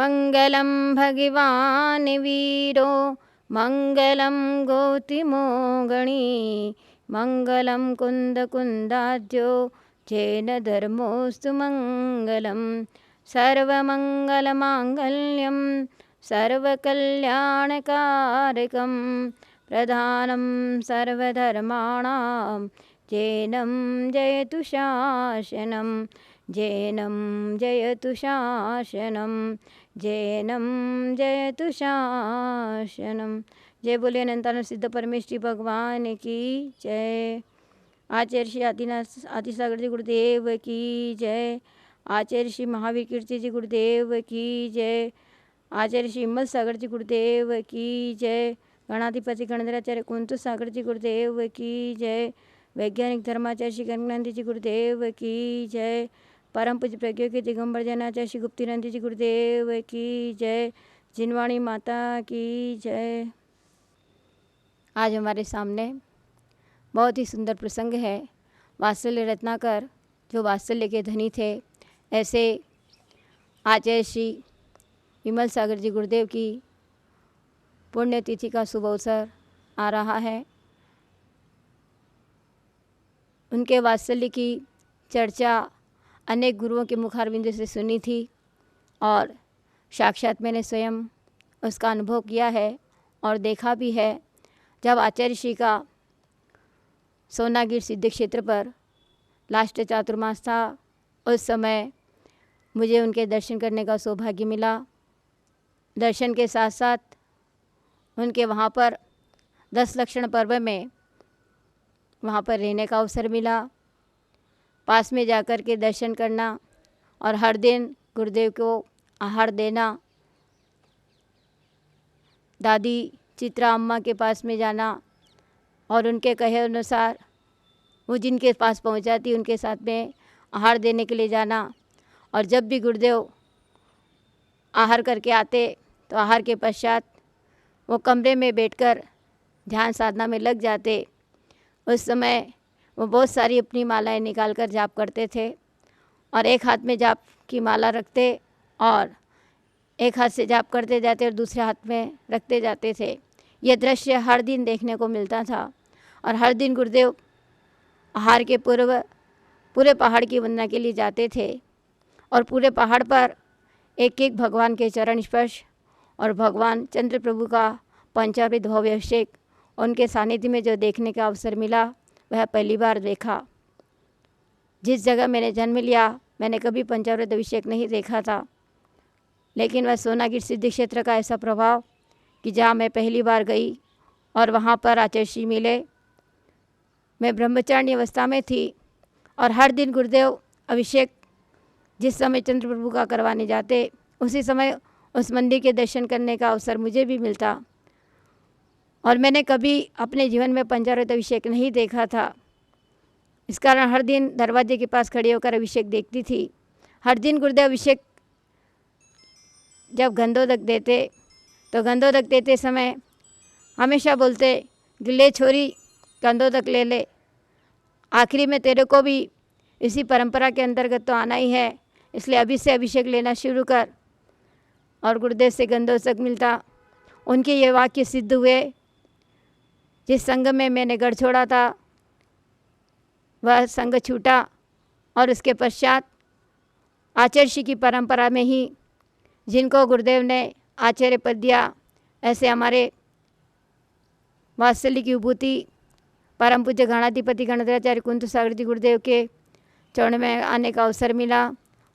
मङ्गलं भगवान् वीरो मङ्गलं गौतमो गणी मङ्गलं कुन्दकुन्दाद्यो जैन धर्मोऽस्तु मङ्गलं सर्वमङ्गलमाङ्गल्यं सर्वकल्याणकारकं प्रधानं सर्वधर्माणां जैनं जयतु शासनं जैनं जयतु शासनं जैनं जयतु शासनं। जय बोले अनंतानंद सिद्ध परमेश्वरी भगवान की जय। आचार्य श्री आदिसागर जी गुरुदेव की जय। आचार्य श्री महावीर कीर्ति जी गुरुदेव की जय। आचार्य श्री हिम्मत सागर जी गुरुदेव की जय। गणाधिपति गणधराचार्य कुंतु सागर जी गुरुदेव की जय। वैज्ञानिक धर्माचार्य श्री गंगानंद जी गुरुदेव की जय। परम पूज्य प्रज्ञा के दिगंबर जनाचार्य श्री गुप्तीनंद जी गुरुदेव की जय। जिनवाणी माता की जय। आज हमारे सामने बहुत ही सुंदर प्रसंग है। वात्सल्य रत्नाकर जो वात्सल्य के धनी थे, ऐसे आचार्य श्री विमल सागर जी गुरुदेव की पुण्यतिथि का शुभ अवसर आ रहा है। उनके वात्सल्य की चर्चा अनेक गुरुओं के मुखारविंद से सुनी थी और साक्षात मैंने स्वयं उसका अनुभव किया है और देखा भी है। जब आचार्य श्री का सोनागिर सिद्ध क्षेत्र पर लास्ट चातुर्मास था, उस समय मुझे उनके दर्शन करने का सौभाग्य मिला। दर्शन के साथ साथ उनके वहाँ पर 10 लक्षण पर्व में वहाँ पर रहने का अवसर मिला। पास में जाकर के दर्शन करना और हर दिन गुरुदेव को आहार देना, दादी चित्रा अम्मा के पास में जाना और उनके कहे अनुसार वो जिनके पास पहुँच जाती उनके साथ में आहार देने के लिए जाना। और जब भी गुरुदेव आहार करके आते तो आहार के पश्चात वो कमरे में बैठकर ध्यान साधना में लग जाते। उस समय वो बहुत सारी अपनी मालाएं निकाल कर जाप करते थे और एक हाथ में जाप की माला रखते और एक हाथ से जाप करते जाते और दूसरे हाथ में रखते जाते थे। यह दृश्य हर दिन देखने को मिलता था और हर दिन गुरुदेव आहार के पूर्व पूरे पहाड़ की वंदना के लिए जाते थे और पूरे पहाड़ पर एक एक भगवान के चरण स्पर्श और भगवान चंद्र प्रभु का पंचामृत भव्य अभिषेक उनके सानिध्य में जो देखने का अवसर मिला वह पहली बार देखा। जिस जगह मैंने जन्म लिया मैंने कभी पंचामृत अभिषेक नहीं देखा था, लेकिन वह सोनागिर सिद्ध क्षेत्र का ऐसा प्रभाव कि जहाँ मैं पहली बार गई और वहाँ पर आचार्य श्री मिले। मैं ब्रह्मचारिणी अवस्था में थी और हर दिन गुरुदेव अभिषेक जिस समय चंद्र प्रभु का करवाने जाते उसी समय उस मंदिर के दर्शन करने का अवसर मुझे भी मिलता और मैंने कभी अपने जीवन में पंचामृत अभिषेक नहीं देखा था। इस कारण हर दिन दरवाजे के पास खड़े होकर अभिषेक देखती थी। हर दिन गुरुदेव अभिषेक जब गंधोदक देते तो गंधोदक देते समय हमेशा बोलते, गिले छोरी गंधोदक ले ले, आखिरी में तेरे को भी इसी परंपरा के अंतर्गत तो आना ही है, इसलिए अभी से अभिषेक लेना शुरू कर। और गुरुदेव से गंधोदक मिलता। उनके ये वाक्य सिद्ध हुए। जिस संघ में मैंने घर छोड़ा था वह संघ छूटा और उसके पश्चात आचार्य श्री की परंपरा में ही जिनको गुरुदेव ने आचार्य पद दिया, ऐसे हमारे वात्सल्य की विभूति परम पूज्य गणाधिपति गणधराचार्य कुंतु सागर जी गुरुदेव के चरण में आने का अवसर मिला।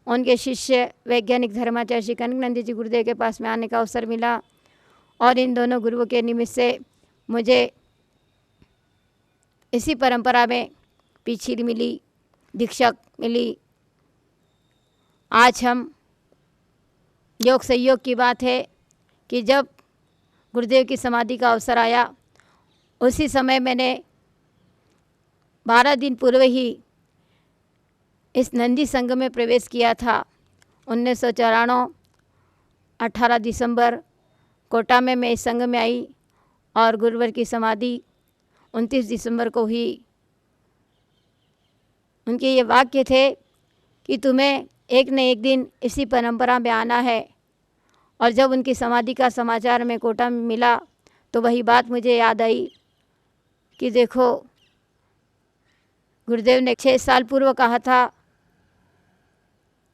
उनके शिष्य वैज्ञानिक धर्माचार्य श्री कनकानंद जी गुरुदेव के पास में आने का अवसर मिला और इन दोनों गुरुओं के निमित्त से मुझे इसी परंपरा में पीछी मिली, दीक्षक मिली। आज हम योग संयोग की बात है कि जब गुरुदेव की समाधि का अवसर आया उसी समय मैंने 12 दिन पूर्व ही इस नंदी संघ में प्रवेश किया था। 1994 18 दिसंबर कोटा में मैं इस संघ में आई और गुरुवर की समाधि 29 दिसंबर को हुई। उनके ये वाक्य थे कि तुम्हें एक न एक दिन इसी परंपरा में आना है और जब उनकी समाधि का समाचार में कोटा में मिला तो वही बात मुझे याद आई कि देखो, गुरुदेव ने 6 साल पूर्व कहा था,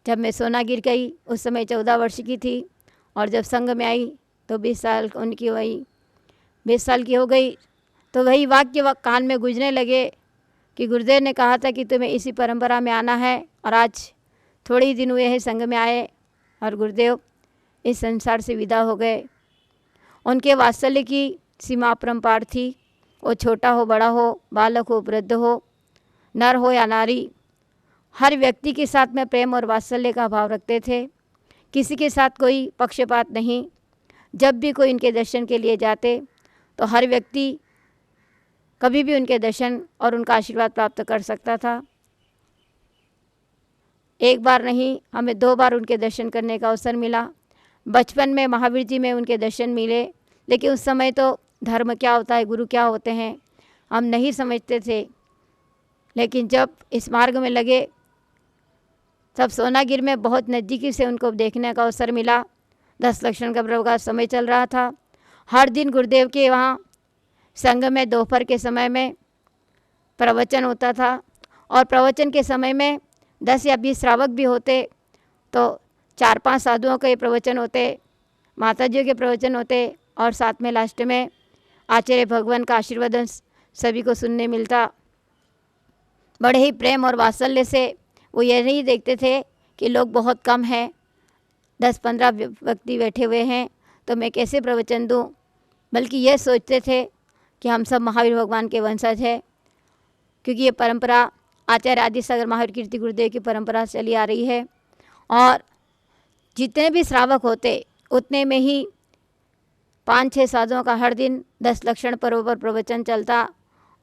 जब मैं सोना गिर गई उस समय 14 वर्ष की थी, और जब संघ में आई तो 20 साल उनकी वही 20 साल की हो गई। तो वही वाक्य कान में गूंजने लगे कि गुरुदेव ने कहा था कि तुम्हें इसी परंपरा में आना है, और आज थोड़े ही दिन हुए हैं संघ में आए और गुरुदेव इस संसार से विदा हो गए। उनके वात्सल्य की सीमा अपरंपार थी। वो छोटा हो, बड़ा हो, बालक हो, वृद्ध हो, नर हो या नारी, हर व्यक्ति के साथ में प्रेम और वात्सल्य का भाव रखते थे। किसी के साथ कोई पक्षपात नहीं। जब भी कोई इनके दर्शन के लिए जाते तो हर व्यक्ति कभी भी उनके दर्शन और उनका आशीर्वाद प्राप्त कर सकता था। एक बार नहीं, हमें 2 बार उनके दर्शन करने का अवसर मिला। बचपन में महावीर जी में उनके दर्शन मिले, लेकिन उस समय तो धर्म क्या होता है, गुरु क्या होते हैं, हम नहीं समझते थे। लेकिन जब इस मार्ग में लगे तब सोनागिर में बहुत नज़दीकी से उनको देखने का अवसर मिला। 10 लक्षण का पर्व का समय चल रहा था। हर दिन गुरुदेव के वहाँ संघ में दोपहर के समय में प्रवचन होता था, और प्रवचन के समय में 10 या 20 श्रावक भी होते, तो 4-5 साधुओं के प्रवचन होते, माताजियों के प्रवचन होते, और साथ में लास्ट में आचार्य भगवान का आशीर्वाद सभी को सुनने मिलता। बड़े ही प्रेम और वात्सल्य से वो ये नहीं देखते थे कि लोग बहुत कम हैं, 10-15 व्यक्ति बैठे हुए हैं तो मैं कैसे प्रवचन दूं, बल्कि ये सोचते थे कि हम सब महावीर भगवान के वंशज हैं, क्योंकि ये परंपरा आचार्य आदि सागर महावीर कीर्ति गुरुदेव की परंपरा चली आ रही है। और जितने भी श्रावक होते उतने में ही 5-6 साधुओं का हर दिन 10 लक्षण पर्व पर प्रवचन चलता,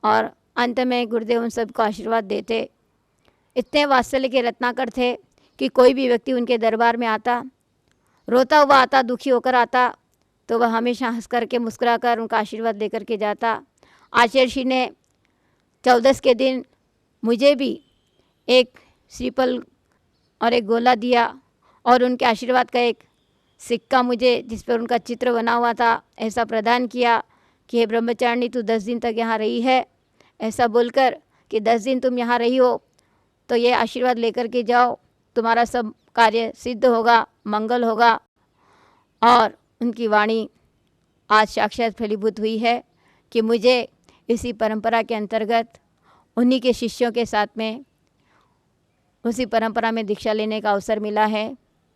और अंत में गुरुदेव उन सबको आशीर्वाद देते। इतने वात्सल्य के रत्नाकर थे कि कोई भी व्यक्ति उनके दरबार में आता, रोता हुआ आता, दुखी होकर आता, तो वह हमेशा हंस करके मुस्कुरा कर उनका आशीर्वाद लेकर के जाता। आचार्य श्री ने 14 के दिन मुझे भी एक श्रीफल और एक गोला दिया, और उनके आशीर्वाद का एक सिक्का मुझे, जिस पर उनका चित्र बना हुआ था, ऐसा प्रदान किया कि हे ब्रह्मचारिणी, तू 10 दिन तक यहाँ रही है, ऐसा बोलकर कि 10 दिन तुम यहाँ रही हो तो ये आशीर्वाद लेकर के जाओ, तुम्हारा सब कार्य सिद्ध होगा, मंगल होगा। और उनकी वाणी आज साक्षात फलीभूत हुई है कि मुझे इसी परंपरा के अंतर्गत उन्हीं के शिष्यों के साथ में उसी परंपरा में दीक्षा लेने का अवसर मिला है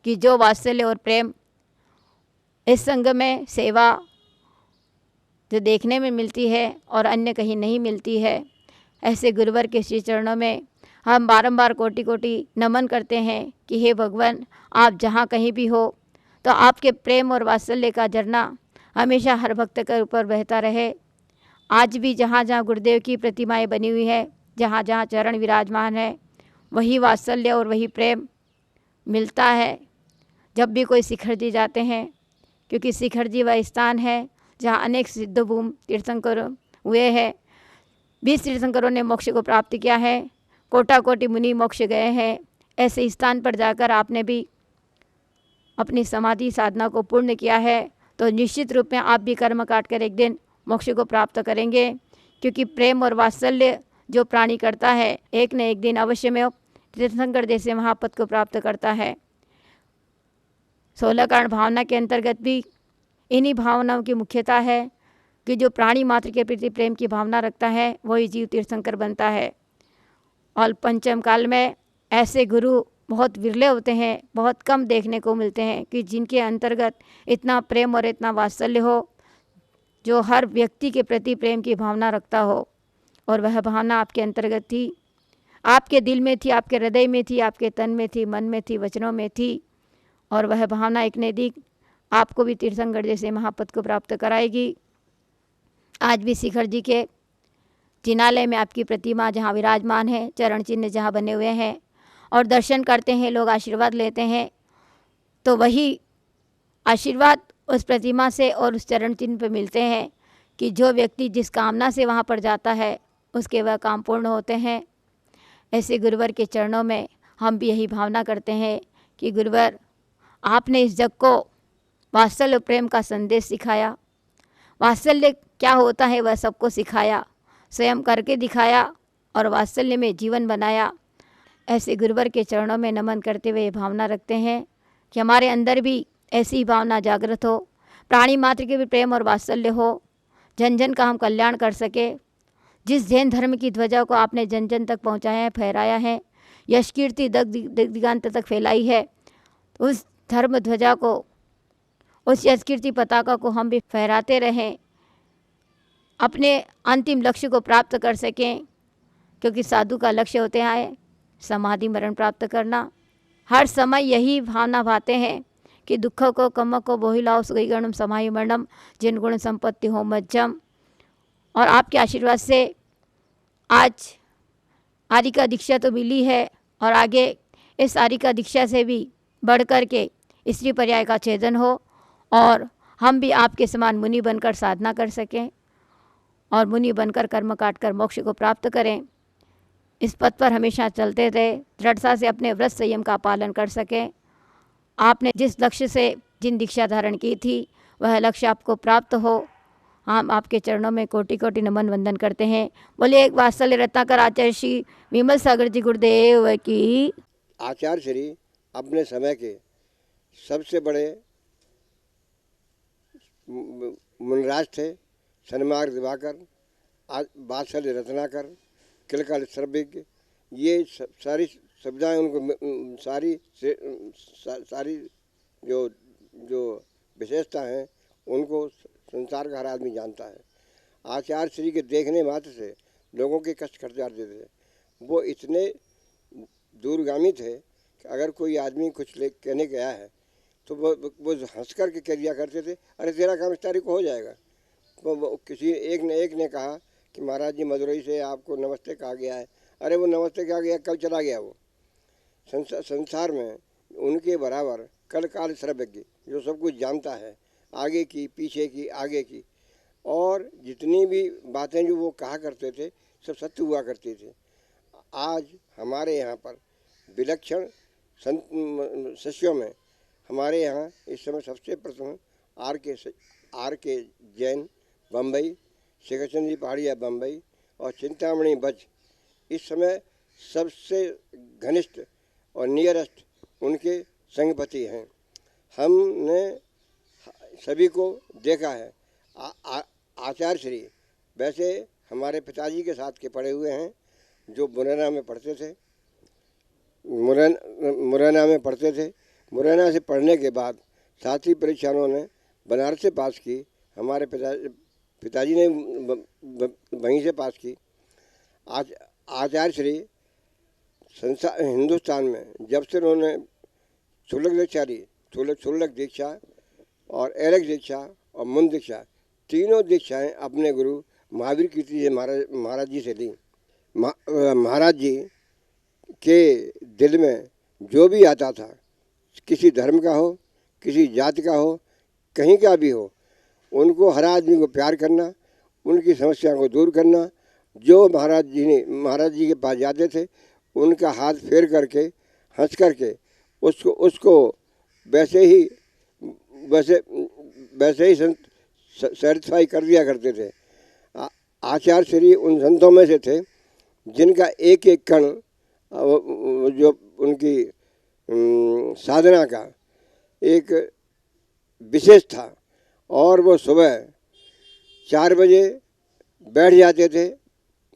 कि जो वात्सल्य और प्रेम इस संघ में सेवा जो देखने में मिलती है और अन्य कहीं नहीं मिलती है, ऐसे गुरुवर के श्री चरणों में हम बारंबार कोटि कोटि नमन करते हैं कि हे भगवान, आप जहाँ कहीं भी हो तो आपके प्रेम और वात्सल्य का झरना हमेशा हर भक्त के ऊपर बहता रहे। आज भी जहाँ जहाँ गुरुदेव की प्रतिमाएं बनी हुई है, जहाँ जहाँ चरण विराजमान है, वही वात्सल्य और वही प्रेम मिलता है जब भी कोई शिखर जी जाते हैं, क्योंकि शिखर जी वह स्थान है जहाँ अनेक सिद्ध भूम तीर्थंकर हुए हैं। 20 तीर्थंकरों ने मोक्ष को प्राप्त किया है, कोटा कोटि मुनि मोक्ष गए हैं। ऐसे स्थान पर जाकर आपने भी अपनी समाधि साधना को पूर्ण किया है, तो निश्चित रूप में आप भी कर्म काट कर एक दिन मोक्ष को प्राप्त करेंगे, क्योंकि प्रेम और वात्सल्य जो प्राणी करता है एक न एक दिन अवश्य में तीर्थंकर जैसे महापद को प्राप्त करता है। 16 कारण भावना के अंतर्गत भी इन्हीं भावनाओं की मुख्यता है कि जो प्राणी मात्र के प्रति प्रेम की भावना रखता है वही जीव तीर्थंकर बनता है। और पंचम काल में ऐसे गुरु बहुत विरले होते हैं, बहुत कम देखने को मिलते हैं कि जिनके अंतर्गत इतना प्रेम और इतना वात्सल्य हो, जो हर व्यक्ति के प्रति प्रेम की भावना रखता हो। और वह भावना आपके अंतर्गत थी, आपके दिल में थी, आपके हृदय में थी, आपके तन में थी, मन में थी, वचनों में थी। और वह भावना एक न एक आपको भी तीर्थंकर जैसे महापद को प्राप्त कराएगी। आज भी शिखर जी के जिनालय में आपकी प्रतिमा जहाँ विराजमान है, चरण चिन्ह जहाँ बने हुए हैं, और दर्शन करते हैं लोग, आशीर्वाद लेते हैं, तो वही आशीर्वाद उस प्रतिमा से और उस चरण चिन्ह पर मिलते हैं कि जो व्यक्ति जिस कामना से वहाँ पर जाता है उसके वह काम पूर्ण होते हैं। ऐसे गुरुवर के चरणों में हम भी यही भावना करते हैं कि गुरुवर, आपने इस जग को वात्सल्य प्रेम का संदेश सिखाया। वात्सल्य क्या होता है वह सबको सिखाया, स्वयं करके दिखाया और वात्सल्य में जीवन बनाया। ऐसे गुरुवर के चरणों में नमन करते हुए भावना रखते हैं कि हमारे अंदर भी ऐसी भावना जागृत हो, प्राणी मात्र के भी प्रेम और वात्सल्य हो, जन जन का हम कल्याण कर सके। जिस जैन धर्म की ध्वजा को आपने जन जन तक पहुंचाया है, फहराया है, यश कीर्ति दिगांत तक फैलाई है, उस धर्म ध्वजा को, उस यश कीर्ति पताका को हम भी फहराते रहें, अपने अंतिम लक्ष्य को प्राप्त कर सकें। क्योंकि साधु का लक्ष्य होते हैं समाधि मरण प्राप्त करना। हर समय यही भावना भाते हैं कि दुखों को कम को बोहिलाओ सुगई गणम समाहि मरणम जिन गुण संपत्ति हो मज्जम। और आपके आशीर्वाद से आज आदि का दीक्षा तो मिली है और आगे इस आदि का दीक्षा से भी बढ़ कर के स्त्री पर्याय का छेदन हो और हम भी आपके समान मुनि बनकर साधना कर सकें और मुनि बनकर कर्म काट कर मोक्ष को प्राप्त करें। इस पथ पर हमेशा चलते रहे, दृढ़ता से अपने व्रत संयम का पालन कर सकें। आपने जिस लक्ष्य से जिन दीक्षा धारण की थी वह लक्ष्य आपको प्राप्त हो। हम आपके चरणों में कोटि कोटि नमन वंदन करते हैं। बोलिए एक वात्सल्य रत्नाकर आचार्य श्री विमल सागर जी गुरुदेव की। आचार्य श्री अपने समय के सबसे बड़े मुनिराज थे। सन्मार्ग दिवाकर, वात्सल्य रत्नाकर, किलकाल सर्वज्ञ, ये सारी शब्दाएँ उनको सारी जो जो विशेषता हैं उनको संसार का हर आदमी जानता है। आचार्य श्री के देखने मात्र से लोगों के कष्ट कट जाते थे। वो इतने दूरगामी थे कि अगर कोई आदमी कुछ कहने गया है तो वो हंस कर के कह दिया करते थे, अरे तेरा काम इस तारीख को हो जाएगा। वो किसी एक ने कहा कि महाराज जी मदुरई से आपको नमस्ते कहा गया है। अरे वो नमस्ते कहा गया, कल चला गया। वो संसार में उनके बराबर कल काल सर्वज्ञ, जो सब कुछ जानता है, आगे की पीछे की आगे की, और जितनी भी बातें जो वो कहा करते थे सब सत्य हुआ करती थी। आज हमारे यहाँ पर विलक्षण संत शिष्यों में हमारे यहाँ इस समय सबसे प्रथम आर के जैन बम्बई, शेखरचंद जी पहाड़िया बम्बई और चिंतामणि बज इस समय सबसे घनिष्ठ और नियरेस्ट उनके संगपति हैं। हमने सभी को देखा है। आचार्य श्री वैसे हमारे पिताजी के साथ के पढ़े हुए हैं, जो मुरैना में पढ़ते थे। मुरैना में पढ़ते थे। मुरैना से पढ़ने के बाद सातवीं परीक्षा उन्होंने बनारस से पास की। हमारे पिताजी ने वहीं से पास की। आचार्य श्री हिंदुस्तान में जब से उन्होंने शुल्लक दीक्षा और एरक दीक्षा और मुन दीक्षा, तीनों दीक्षाएं अपने गुरु महावीर कीर्ति जी महाराज जी से ली। महाराज जी के दिल में जो भी आता था, किसी धर्म का हो, किसी जाति का हो, कहीं का भी हो, उनको हर आदमी को प्यार करना, उनकी समस्या को दूर करना। जो महाराज जी के पास जाते थे उनका हाथ फेर करके हंस करके उसको वैसे ही सेटिस्फाई कर दिया करते थे। आचार्य श्री उन संतों में से थे जिनका एक एक कण जो उनकी साधना का एक विशेष था, और वो सुबह 4 बजे बैठ जाते थे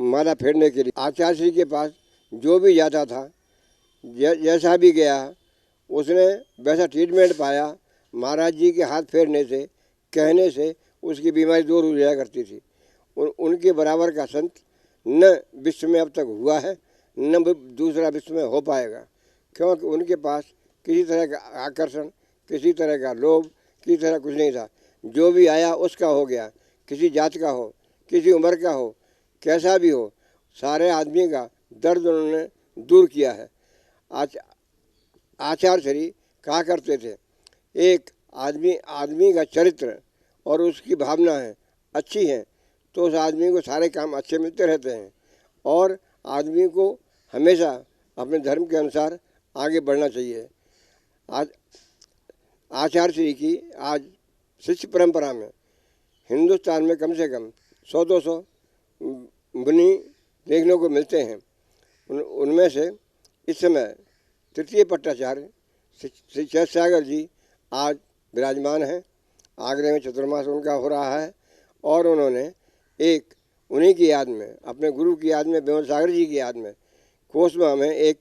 माला फेरने के लिए। आचार्य श्री के पास जो भी जाता था, जैसा भी गया, उसने वैसा ट्रीटमेंट पाया। महाराज जी के हाथ फेरने से, कहने से उसकी बीमारी दूर हो जाया करती थी। उनके बराबर का संत न विश्व में अब तक हुआ है, न दूसरा विश्व में हो पाएगा, क्योंकि उनके पास किसी तरह का आकर्षण, किसी तरह का लोभ, किसी तरह कुछ नहीं था। जो भी आया उसका हो गया, किसी जात का हो, किसी उम्र का हो, कैसा भी हो, सारे आदमी का दर्द उन्होंने दूर किया है। आचार्य श्री कहा करते थे, एक आदमी का चरित्र और उसकी भावनाएं अच्छी हैं तो उस आदमी को सारे काम अच्छे मिलते रहते हैं, और आदमी को हमेशा अपने धर्म के अनुसार आगे बढ़ना चाहिए। आचार्य श्री की आज शिष्य परंपरा में हिंदुस्तान में कम से कम 100-200 मुनि देखने को मिलते हैं। उनमें से इस समय तृतीय पट्टाचार्य श्री चैतसागर जी आज विराजमान हैं। आगरे में चतुर्मास उनका हो रहा है और उन्होंने एक उन्हीं की याद में, अपने गुरु की याद में, विमल सागर जी की याद में कोसबा में एक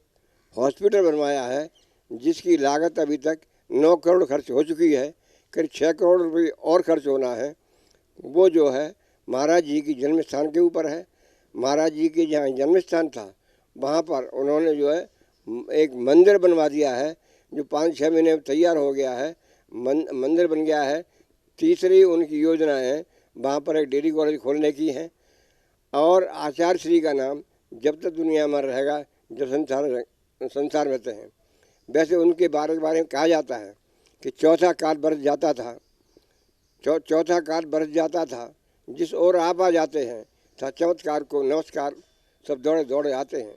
हॉस्पिटल बनवाया है, जिसकी लागत अभी तक 9 करोड़ खर्च हो चुकी है। करीब 6 करोड़ रुपये और खर्च होना है। वो जो है महाराज जी की जन्म स्थान के ऊपर है। महाराज जी के जहाँ जन्म स्थान था वहाँ पर उन्होंने जो है एक मंदिर बनवा दिया है, जो 5-6 महीने में तैयार हो गया है। मंदिर बन गया है। तीसरी उनकी योजना है वहाँ पर एक डेयरी कॉलेज खोलने की है। और आचार्य श्री का नाम जब तक दुनिया में रहेगा, जब संसार रहते हैं। वैसे उनके बारे में कहा जाता है कि चौथा काल बरस जाता था, चौथा काल बरस जाता था, जिस ओर आप आ जाते हैं था चमत्कार को नमस्कार सब दौड़े दौड़े आते हैं।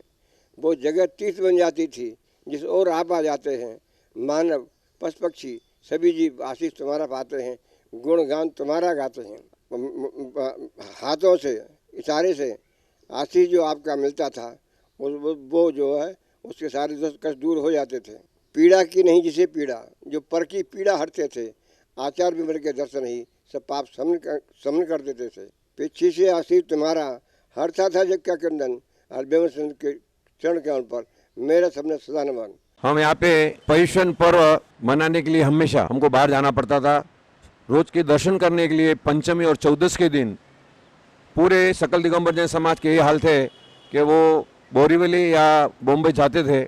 वो जगह तीर्थ बन जाती थी, जिस ओर आप आ जाते हैं मानव पशु पक्षी सभी जीव आशीष तुम्हारा पाते हैं, गुणगान तुम्हारा गाते हैं। हाथों से इशारे से आशीष जो आपका मिलता था वो जो है उसके सारे दुष्ट कष्ट दूर हो जाते थे। पीड़ा की नहीं जिसे पीड़ा, जो पर की पीड़ा हटते थे। आचार्य विमल के दर्शन ही सब पाप समन कर देते थे। पीछे से आशीष तुम्हारा हरता था जग का कंदन, और विमल चंद्र के चरण के पर मेरा सबने सदा नमन। हम यहाँ पे पर्युषण पर्व मनाने के लिए हमेशा हमको बाहर जाना पड़ता था। रोज के दर्शन करने के लिए पंचमी और चौदस के दिन पूरे सकल दिगंबर जैन समाज के ये हाल थे कि वो बोरीवली या बॉम्बे जाते थे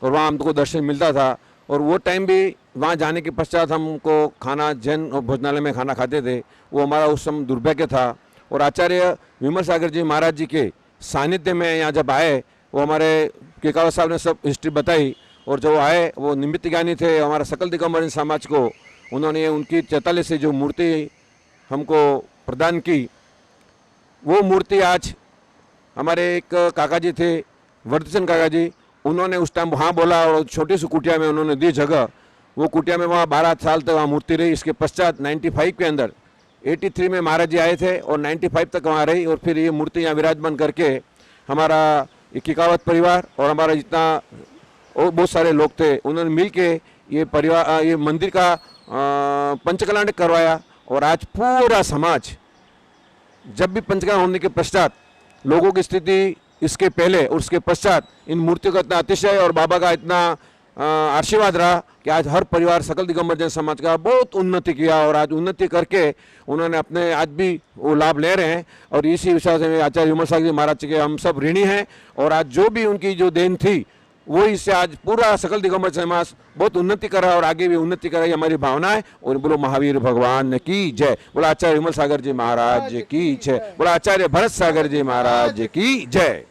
और वहाँ हमको दर्शन मिलता था। और वो टाइम भी वहाँ जाने के पश्चात हमको खाना जैन भोजनालय में खाना खाते थे। वो हमारा उस समय दुर्भाग्य था। और आचार्य विमल सागर जी महाराज जी के सानिध्य में यहाँ जब आए, वो हमारे केकावत साहब ने सब हिस्ट्री बताई। और जो आए वो निमित्त ज्ञानी थे हमारा सकल दिगंबर समाज को। उन्होंने उनकी 44 से जो मूर्ति हमको प्रदान की, वो मूर्ति आज हमारे एक काका जी थे वर्धचंद काका जी, उन्होंने उस टाइम वहाँ बोला और छोटी सी कुटिया में उन्होंने दी जगह। वो कुटिया में वहाँ 12 साल तक वहाँ मूर्ति रही। इसके पश्चात 95 के अंदर 83 में महाराज जी आए थे और 95 तक वहाँ रही। और फिर ये मूर्ति यहाँ विराजमान करके हमारा किकावत परिवार और हमारा जितना और बहुत सारे लोग थे, उन्होंने मिल के ये परिवार ये मंदिर का पंचकल्याण करवाया। और आज पूरा समाज, जब भी पंचकल्याण होने के पश्चात लोगों की स्थिति इसके पहले और उसके पश्चात इन मूर्तियों का इतना अतिशय और बाबा का इतना आशीर्वाद रहा कि आज हर परिवार सकल दिगंबर जैन समाज का बहुत उन्नति किया। और आज उन्नति करके उन्होंने अपने आज भी वो लाभ ले रहे हैं। और इसी विश्वास में आचार्य विमल सागर जी महाराज के हम सब ऋणी हैं। और आज जो भी उनकी जो देन थी वो इससे आज पूरा सकल दिगंबर समाज बहुत उन्नति कर रहा है और आगे भी उन्नति कर रही है, हमारी भावना है। और बोलो महावीर भगवान की जय, बोला आचार्य विमल सागर जी महाराज की जय, बोला आचार्य भरत सागर जी महाराज की जय।